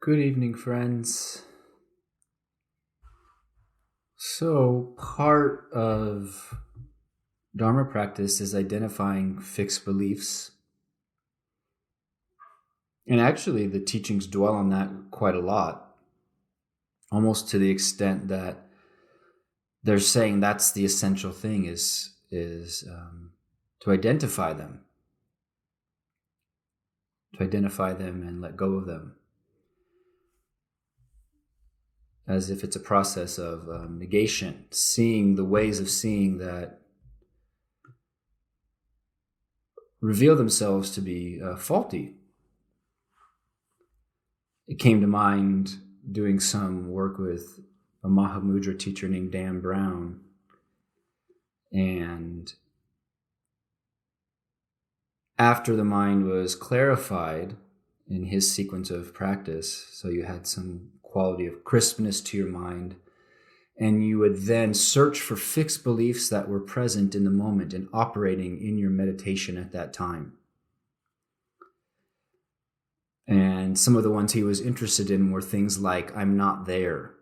Good evening, friends. So, part of Dharma practice is identifying fixed beliefs. And actually, the teachings dwell on that quite a lot, almost to the extent that they're saying that's the essential thing is to identify them, and let go of them, as if it's a process of negation, seeing the ways of seeing that reveal themselves to be faulty. It came to mind doing some work with a Mahamudra teacher named Dan Brown. And after the mind was clarified in his sequence of practice, so you had some quality of crispness to your mind, and you would then search for fixed beliefs that were present in the moment and operating in your meditation at that time. And some of the ones he was interested in were things like, I'm not there,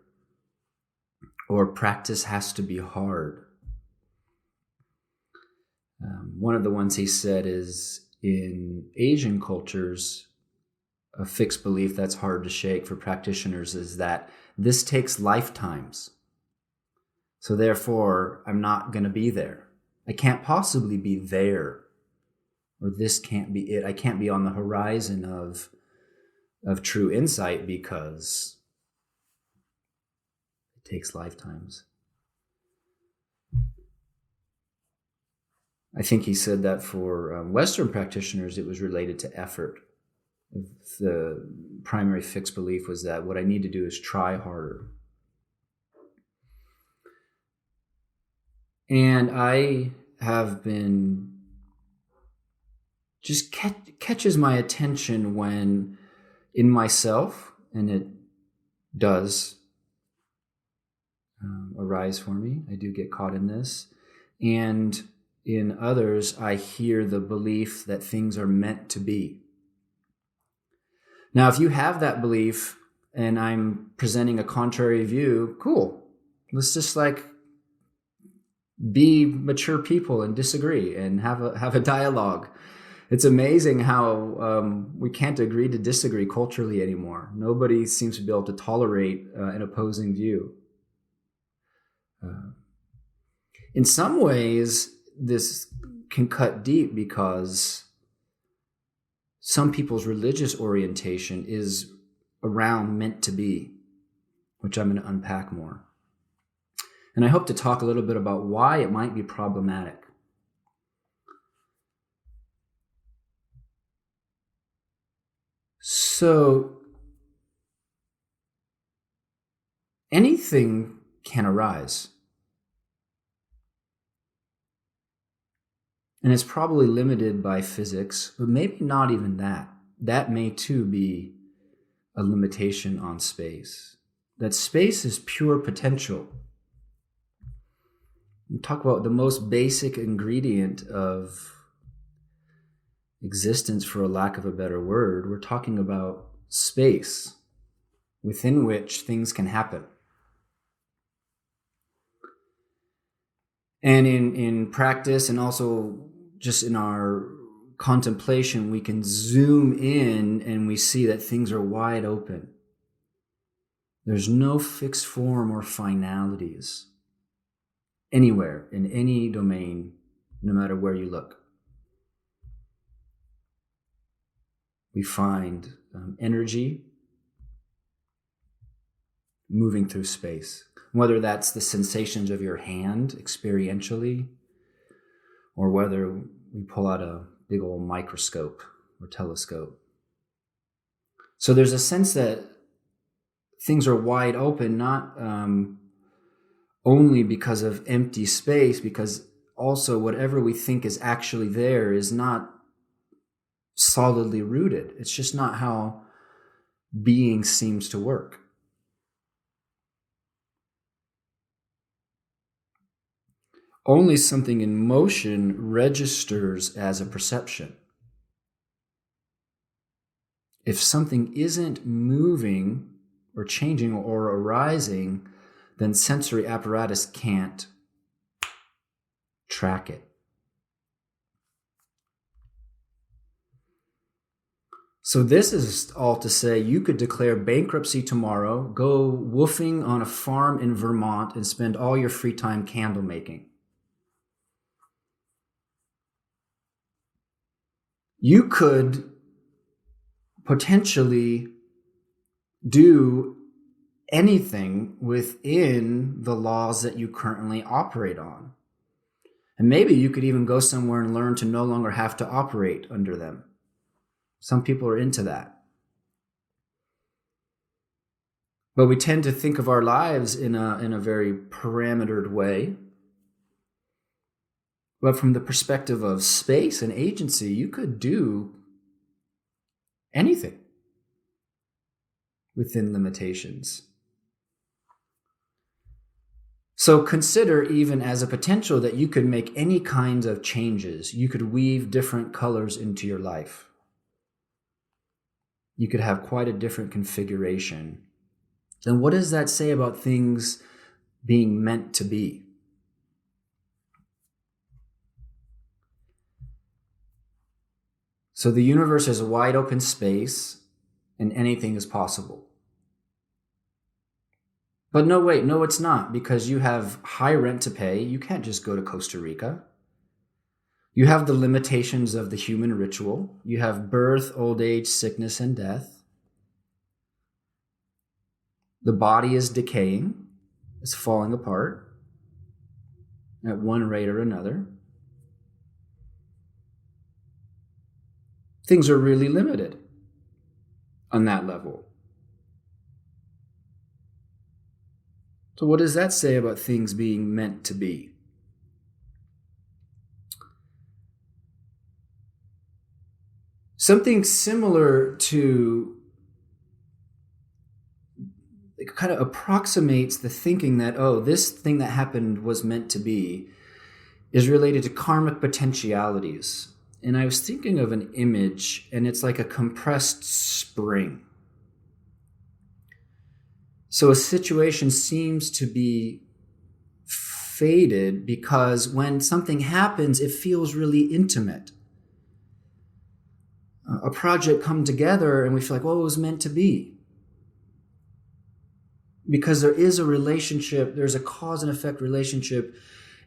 or practice has to be hard. One of the ones he said is, in Asian cultures, a fixed belief that's hard to shake for practitioners is that this takes lifetimes. So therefore, I'm not going to be there. I can't possibly be there, or this can't be it. I can't be on the horizon of true insight because it takes lifetimes. I think he said that for Western practitioners, it was related to effort. The primary fixed belief was that what I need to do is try harder. And I have been, just catches my attention when in myself, and it does arise for me, I do get caught in this, and in others, I hear the belief that things are meant to be. Now, if you have that belief and I'm presenting a contrary view, cool. Let's just be mature people and disagree and have a dialogue. It's amazing how we can't agree to disagree culturally anymore. Nobody seems to be able to tolerate an opposing view. In some ways, this can cut deep because some people's religious orientation is around meant to be, which I'm going to unpack more. And I hope to talk a little bit about why it might be problematic. So, anything can arise. And it's probably limited by physics, but maybe not even that. That may too be a limitation on space. That space is pure potential. We talk about the most basic ingredient of existence, for a lack of a better word. We're talking about space within which things can happen. And in practice, and also just in our contemplation, we can zoom in and we see that things are wide open. There's no fixed form or finalities anywhere, in any domain, no matter where you look. We find energy moving through space, whether that's the sensations of your hand experientially, or whether we pull out a big old microscope or telescope. So there's a sense that things are wide open, not only because of empty space, because also whatever we think is actually there is not solidly rooted. It's just not how being seems to work. Only something in motion registers as a perception. if something isn't moving or changing or arising, then sensory apparatus can't track it. So this is all to say you could declare bankruptcy tomorrow, go woofing on a farm in Vermont, and spend all your free time candle making. You could potentially do anything within the laws that you currently operate on. And maybe you could even go somewhere and learn to no longer have to operate under them. Some people are into that. But we tend to think of our lives in a very parametered way. But from the perspective of space and agency, you could do anything within limitations. So consider even as a potential that you could make any kinds of changes. You could weave different colors into your life. You could have quite a different configuration. Then what does that say about things being meant to be? So the universe is a wide open space and anything is possible. But no, wait, no, it's not, because you have high rent to pay. You can't just go to Costa Rica. You have the limitations of the human ritual. You have birth, old age, sickness, and death. The body is decaying. It's falling apart at one rate or another. Things are really limited on that level. So what does that say about things being meant to be? Something similar to, it kind of approximates the thinking that, oh, this thing that happened was meant to be, is related to karmic potentialities. And I was thinking of an image, and it's like a compressed spring. So a situation seems to be fated because when something happens, it feels really intimate. A project come together and we feel like, well, it was meant to be. Because there is a relationship, there's a cause and effect relationship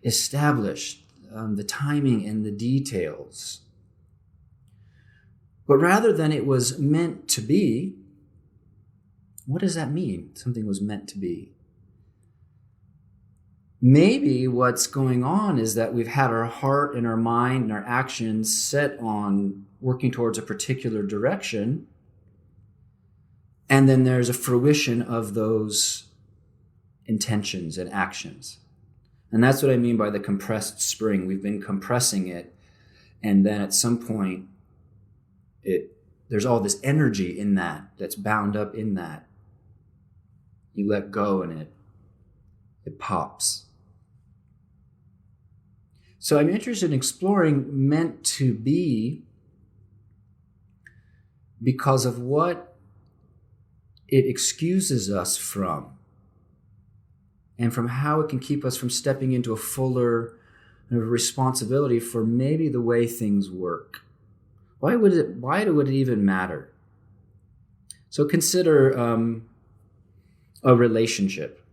established, the timing and the details. But rather than it was meant to be, what does that mean? Something was meant to be. Maybe what's going on is that we've had our heart and our mind and our actions set on working towards a particular direction, and then there's a fruition of those intentions and actions. And that's what I mean by the compressed spring. We've been compressing it, and then at some point, there's all this energy in that's bound up in that. You let go and it pops. So I'm interested in exploring meant to be because of what it excuses us from, and from how it can keep us from stepping into a fuller responsibility for maybe the way things work. Why would it even matter? So consider a relationship.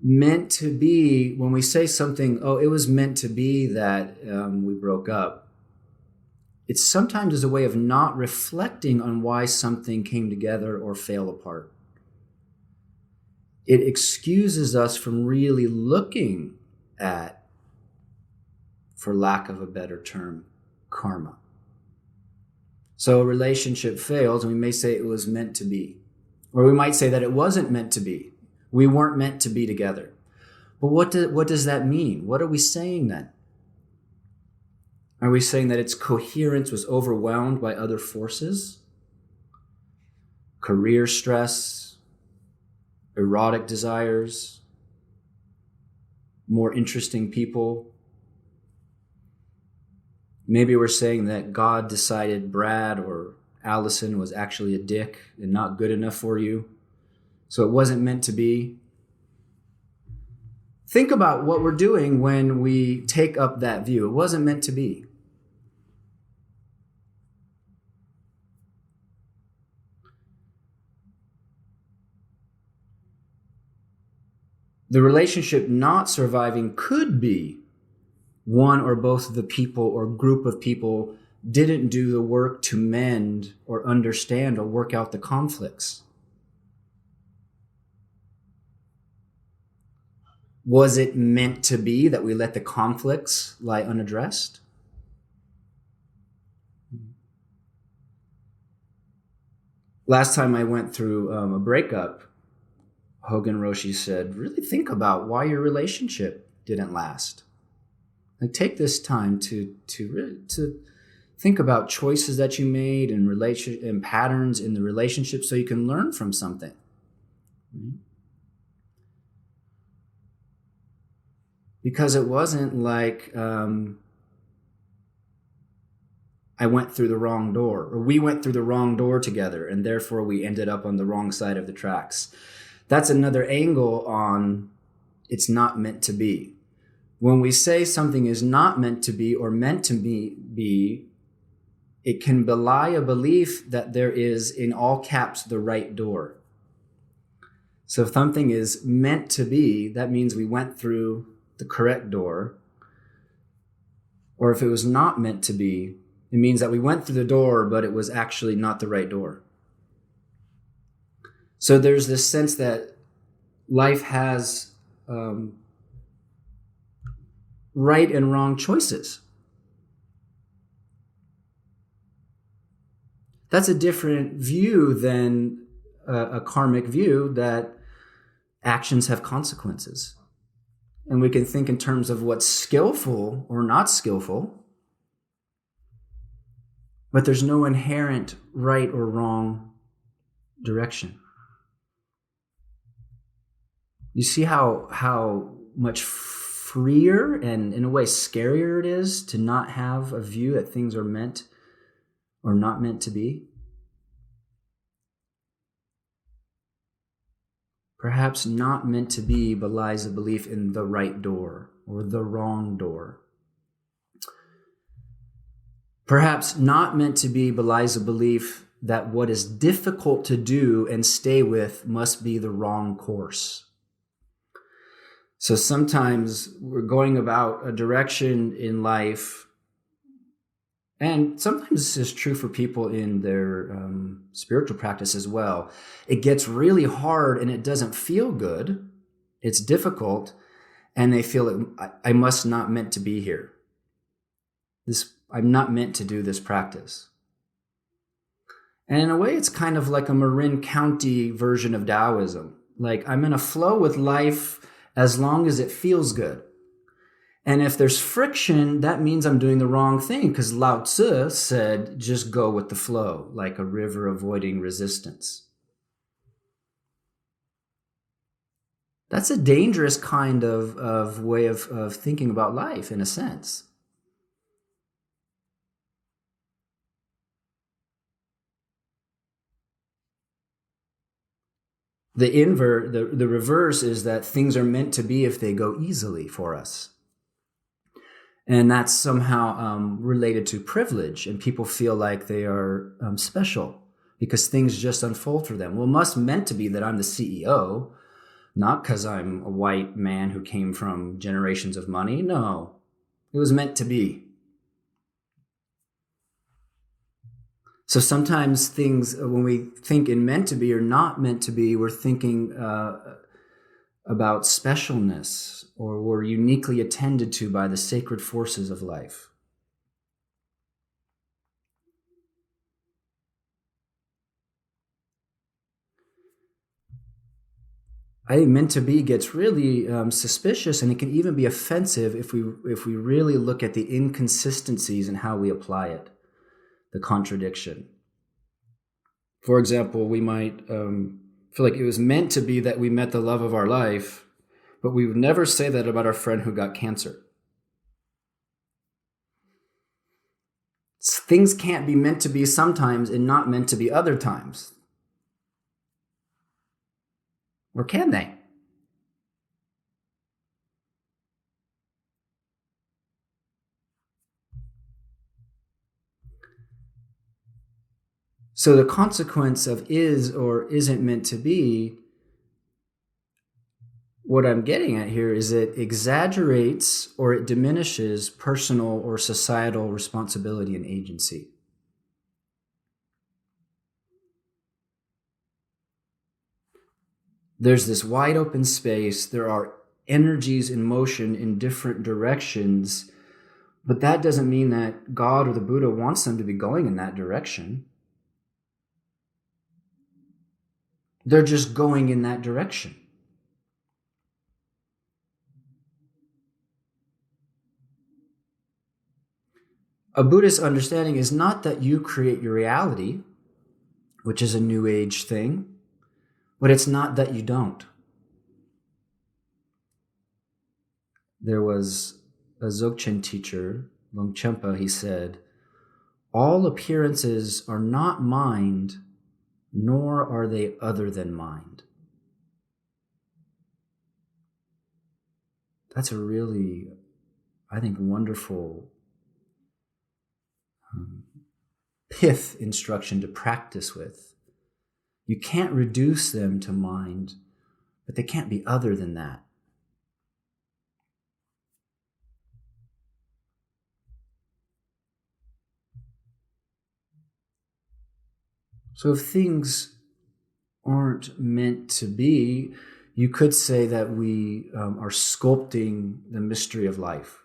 Meant to be, when we say something, oh, it was meant to be that we broke up, it sometimes is a way of not reflecting on why something came together or fell apart. It excuses us from really looking at, for lack of a better term, karma. So a relationship fails, and we may say it was meant to be. Or we might say that it wasn't meant to be. We weren't meant to be together. But what does that mean? What are we saying then? Are we saying that its coherence was overwhelmed by other forces? Career stress, erotic desires, more interesting people, Maybe we're saying that God decided Brad or Allison was actually a dick and not good enough for you, so it wasn't meant to be. Think about what we're doing when we take up that view. It wasn't meant to be. The relationship not surviving could be one or both of the people or group of people didn't do the work to mend or understand or work out the conflicts. Was it meant to be that we let the conflicts lie unaddressed? Last time I went through a breakup, Jogen Roshi said, really think about why your relationship didn't last. Like, take this time to think about choices that you made and patterns in the relationship so you can learn from something. Because it wasn't like I went through the wrong door, or we went through the wrong door together, and therefore we ended up on the wrong side of the tracks. That's another angle on it's not meant to be. When we say something is not meant to be or meant to be, it can belie a belief that there is, in all caps, the right door. So if something is meant to be, that means we went through the correct door. Or if it was not meant to be, it means that we went through the door, but it was actually not the right door. So there's this sense that life has right and wrong choices. That's a different view than a karmic view that actions have consequences. And we can think in terms of what's skillful or not skillful, but there's no inherent right or wrong direction. You see how much freer and, in a way, scarier it is to not have a view that things are meant or not meant to be? Perhaps not meant to be belies a belief in the right door or the wrong door. Perhaps not meant to be belies a belief that what is difficult to do and stay with must be the wrong course. So sometimes we're going about a direction in life, and sometimes this is true for people in their spiritual practice as well. It gets really hard and it doesn't feel good. It's difficult, and they feel I must not meant to be here. I'm not meant to do this practice. And in a way, it's kind of like a Marin County version of Taoism. Like, I'm in a flow with life as long as it feels good. And if there's friction, that means I'm doing the wrong thing, because Lao Tzu said, just go with the flow, like a river avoiding resistance. That's a dangerous kind of way of thinking about life, in a sense. The reverse is that things are meant to be if they go easily for us. And that's somehow related to privilege, and people feel like they are special because things just unfold for them. Well, it must meant to be that I'm the CEO, not because I'm a white man who came from generations of money. No, it was meant to be. So sometimes things, when we think in meant to be or not meant to be, we're thinking about specialness, or we're uniquely attended to by the sacred forces of life. I think meant to be gets really suspicious, and it can even be offensive if we really look at the inconsistencies in how we apply it, the contradiction. For example, we might feel like it was meant to be that we met the love of our life, but we would never say that about our friend who got cancer. Things can't be meant to be sometimes and not meant to be other times. Or can they? So the consequence of is or isn't meant to be, what I'm getting at here is it exaggerates or it diminishes personal or societal responsibility and agency. There's this wide open space. There are energies in motion in different directions, but that doesn't mean that God or the Buddha wants them to be going in that direction. They're just going in that direction. A Buddhist understanding is not that you create your reality, which is a New Age thing, but it's not that you don't. There was a Dzogchen teacher, Longchenpa, he said, all appearances are not mind, nor are they other than mind. That's a really, I think, wonderful pith instruction to practice with. You can't reduce them to mind, but they can't be other than that. So if things aren't meant to be, you could say that we are sculpting the mystery of life.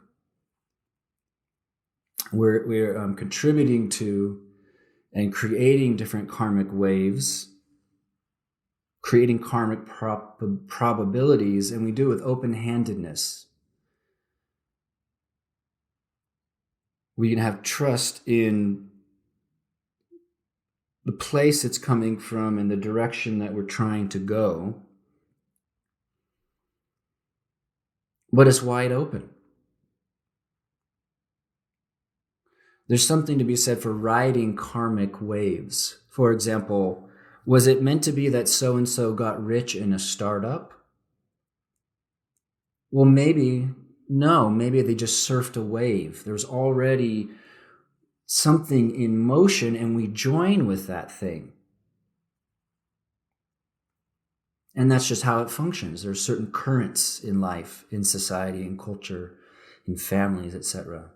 We're contributing to and creating different karmic waves, creating karmic probabilities, and we do it with open-handedness. We can have trust in the place it's coming from and the direction that we're trying to go, but it's wide open. There's something to be said for riding karmic waves. For example, was it meant to be that so-and-so got rich in a startup? Well, maybe, no, maybe they just surfed a wave. There's already something in motion and we join with that thing. And that's just how it functions. There's certain currents in life, in society, in culture, in families, etc.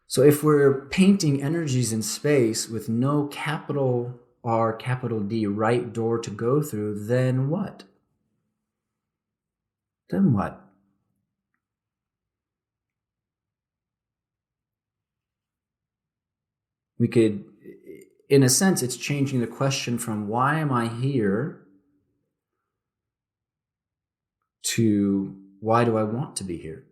So if we're painting energies in space with no capital R, capital D, right door to go through, then what? Then what? We could, in a sense, it's changing the question from why am I here to why do I want to be here?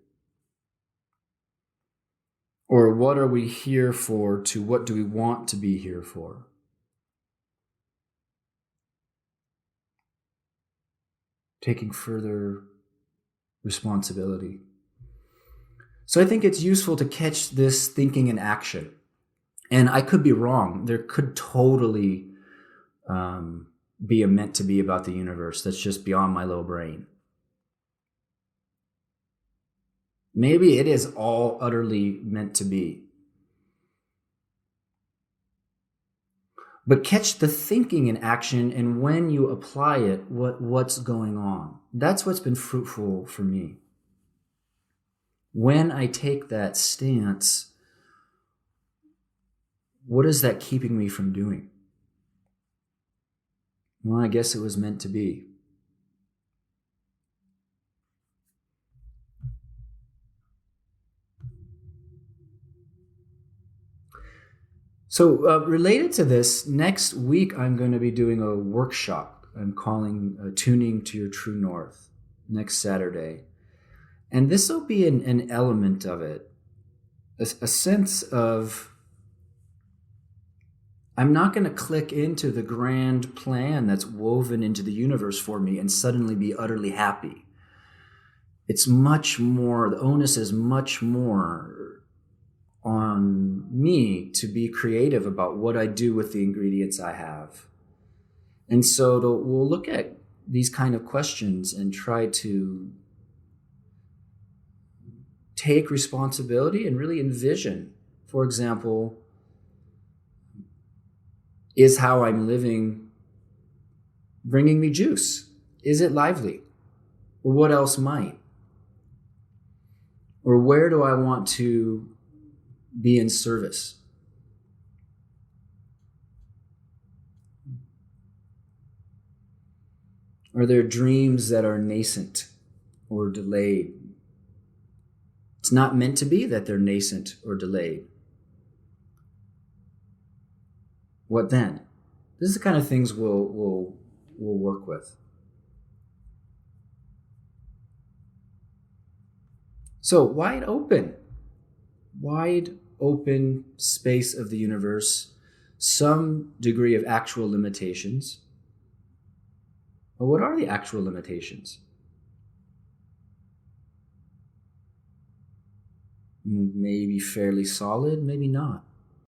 Or what are we here for to what do we want to be here for? Taking further responsibility. So I think it's useful to catch this thinking in action. And I could be wrong. There could totally be a meant to be about the universe that's just beyond my little brain. Maybe it is all utterly meant to be. But catch the thinking in action, and when you apply it, what's going on? That's what's been fruitful for me. When I take that stance, what is that keeping me from doing? Well, I guess it was meant to be. So related to this, next week I'm going to be doing a workshop I'm calling Tuning to Your True North next Saturday. And this will be an element of it, a sense of I'm not going to click into the grand plan that's woven into the universe for me and suddenly be utterly happy. it's much more, the onus is much more on me to be creative about what I do with the ingredients I have. And so we'll look at these kind of questions and try to take responsibility and really envision, for example, is how I'm living bringing me juice? Is it lively? Or what else might? Or where do I want to be in service? Are there dreams that are nascent or delayed? It's not meant to be that they're nascent or delayed. What then? This is the kind of things we'll work with. So wide open space of the universe, some degree of actual limitations. But what are the actual limitations? Maybe fairly solid, maybe not.